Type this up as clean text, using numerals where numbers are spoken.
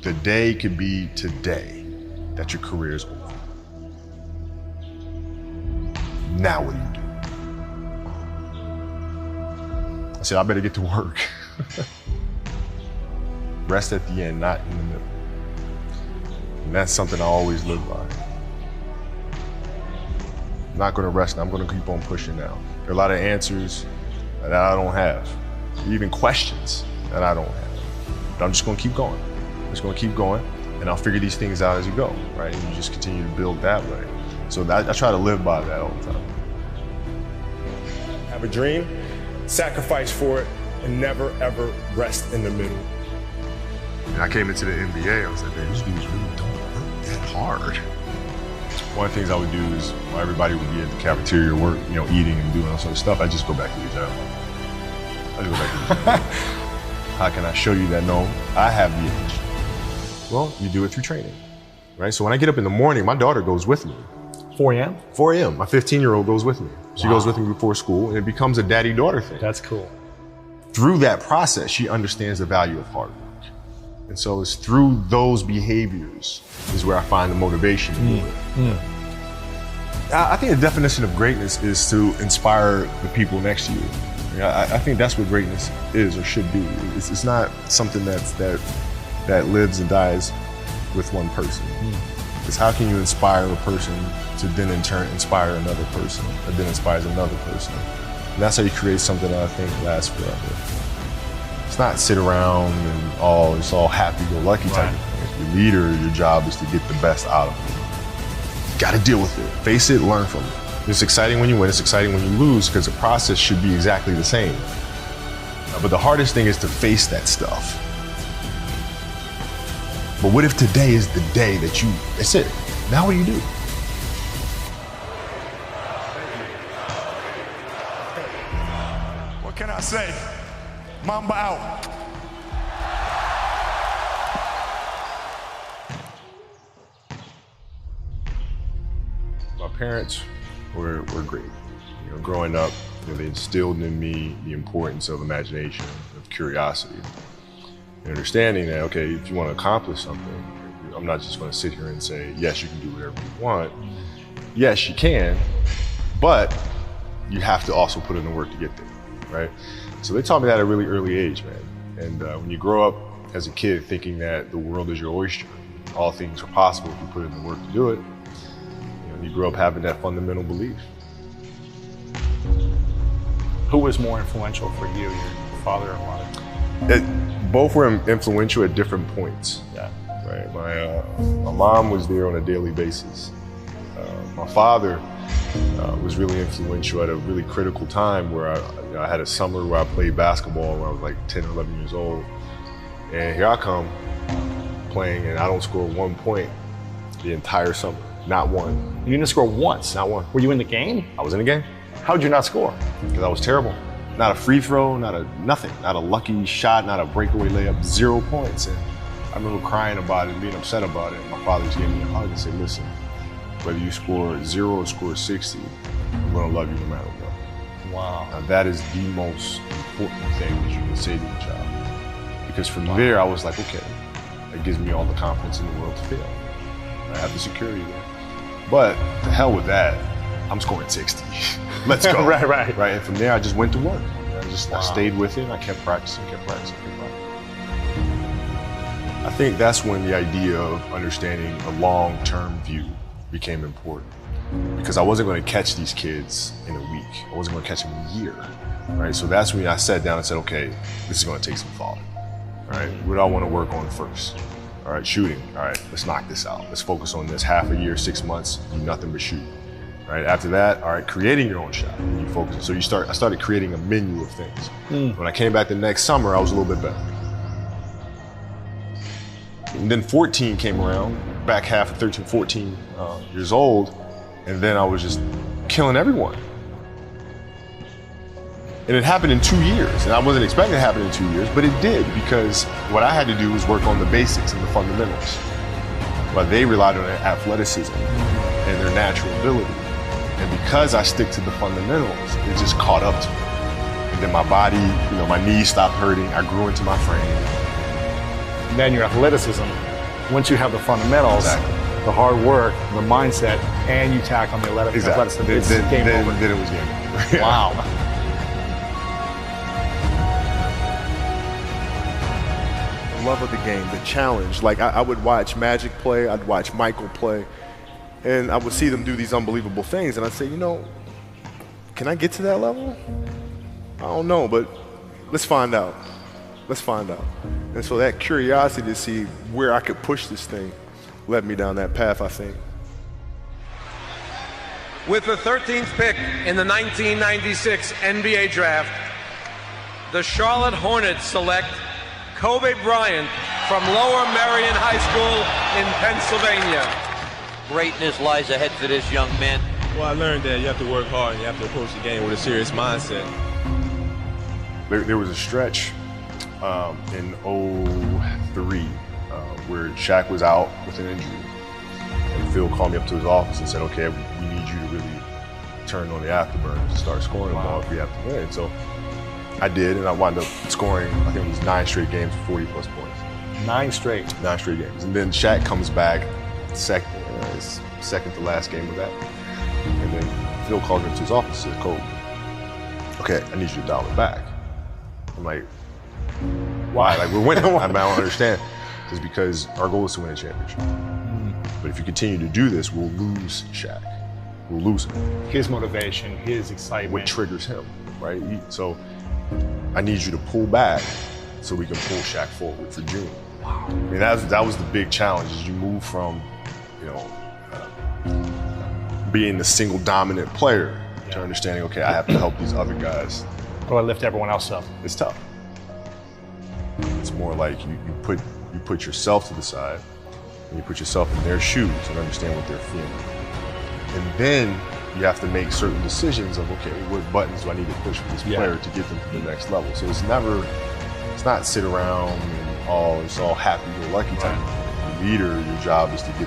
The day could be today that your career is over. Now what do you do? I said, I better get to work. Rest at the end, not in the middle. And that's something I always live by. I'm not gonna rest, I'm gonna keep on pushing now. There are a lot of answers that I don't have, even questions that I don't have. But I'm just gonna keep going. I'm just gonna keep going, and I'll figure these things out as you go, right? And you just continue to build that way. So I try to live by that all the time. Have a dream, sacrifice for it, and never ever rest in the middle. And I came into the NBA, I was like, man, these dudes really don't work that hard. One of the things I would do is, while everybody would be at the cafeteria work, eating and doing all sort of stuff, I just go back to the job. I just go back to the job. How can I show you that, no, I have the edge? Well, you do it through training, right? So when I get up in the morning, my daughter goes with me. 4 a.m.? 4 a.m. My 15-year-old goes with me. She goes with me before school, and it becomes a daddy-daughter thing. That's cool. Through that process, she understands the value of hard work. And so it's through those behaviors is where I find the motivation to do it. I think the definition of greatness is to inspire the people next to you. I think that's what greatness is or should be. It's not something that lives and dies with one person. It's how can you inspire a person to then in turn inspire another person, that then inspires another person. And that's how you create something that I think lasts forever. It's not sit around and it's all happy-go-lucky type of thing. If you're a leader, your job is to get the best out of it. You gotta deal with it, face it, learn from it. It's exciting when you win, it's exciting when you lose, because the process should be exactly the same. But the hardest thing is to face that stuff. But what if today is the day that's it? Now what do you do? What can I say? Mamba out. My parents were great. Growing up, they instilled in me the importance of imagination, of curiosity, and understanding that, okay, if you want to accomplish something, I'm not just going to sit here and say, yes, you can do whatever you want. Yes, you can, but you have to also put in the work to get there, right? So they taught me that at a really early age, man. And when you grow up as a kid thinking that the world is your oyster, all things are possible if you put in the work to do it, you grow up having that fundamental belief. Who was more influential for you, your father or mother? Both were influential at different points. Yeah. Right. My mom was there on a daily basis. My father was really influential at a really critical time where I had a summer where I played basketball when I was like 10 or 11 years old. And here I come playing and I don't score 1 point the entire summer. Not one. You didn't score once? Not one. Were you in the game? I was in the game. How'd you not score? Because I was terrible. Not a free throw, nothing. Not a lucky shot, not a breakaway layup, 0 points. And I remember crying about it, being upset about it. My father just gave me a hug and said, listen, whether you score 0 or score 60, I'm gonna love you no matter what. Wow. Now that is the most important thing that you can say to a child. Because from there, I was like, okay, that gives me all the confidence in the world to fail. I have the security there. But to hell with that, I'm scoring 60. Let's go. Right. And from there, I just went to work. I stayed with it. I kept practicing. I think that's when the idea of understanding a long-term view became important. Because I wasn't going to catch these kids in a week. I wasn't going to catch them in a year. Right? So that's when I sat down and said, okay, this is going to take some thought. Right? What do I want to work on first? All right, shooting. All right, let's knock this out. Let's focus on this. Half a year, 6 months, do nothing but shoot. Right, after that, all right, creating your own shot. You focus. So I started creating a menu of things. When I came back the next summer, I was a little bit better. And then 14 came around, back half of 13, 14 years old, and then I was just killing everyone. And it happened in 2 years, and I wasn't expecting it to happen in 2 years, but it did, because what I had to do was work on the basics and the fundamentals. While they relied on their athleticism and their natural ability. And because I stick to the fundamentals, it just caught up to me. And then my body, my knees stopped hurting, I grew into my frame. And then your athleticism once you have the fundamentals, Exactly. the hard work, the mindset, and you tack on the athleticism, it's game over. Then it was game over. Wow. The love of the game, the challenge. Like I would watch Magic play, I'd watch Michael play, and I would see them do these unbelievable things, and I'd say, you know, can I get to that level? I don't know, but let's find out. Let's find out. And so that curiosity to see where I could push this thing led me down that path, I think. With the 13th pick in the 1996 NBA Draft, the Charlotte Hornets select Kobe Bryant from Lower Merion High School in Pennsylvania. Greatness lies ahead for this young man. Well, I learned that you have to work hard and you have to approach the game with a serious mindset. There was a stretch in 03 where Shaq was out with an injury. And Phil called me up to his office and said, okay, we need you to really turn on the afterburners and start scoring the ball if we have to win. So I did, and I wound up scoring, I think it was 9 straight games, 40 plus points. 9 straight. 9 straight games. And then Shaq comes back, second to last game of that. And then Phil called me up to his office and said, Kobe, okay, I need you to dial it back. I'm like, why? Like, we're winning. I don't understand. It's because our goal is to win a championship. But if you continue to do this, we'll lose Shaq. We'll lose him. His motivation, his excitement. What triggers him, right? So I need you to pull back so we can pull Shaq forward for June. Wow. I mean, that was the big challenge, is you move from, you know, being the single dominant player to understanding, okay, I have to help these other guys. Or lift everyone else up. It's tough. It's more like you put yourself to the side and you put yourself in their shoes and understand what they're feeling. And then you have to make certain decisions of, okay, what buttons do I need to push for this player to get them to the next level? So it's not sit around and it's all happy-go-lucky time. The leader, your job is to get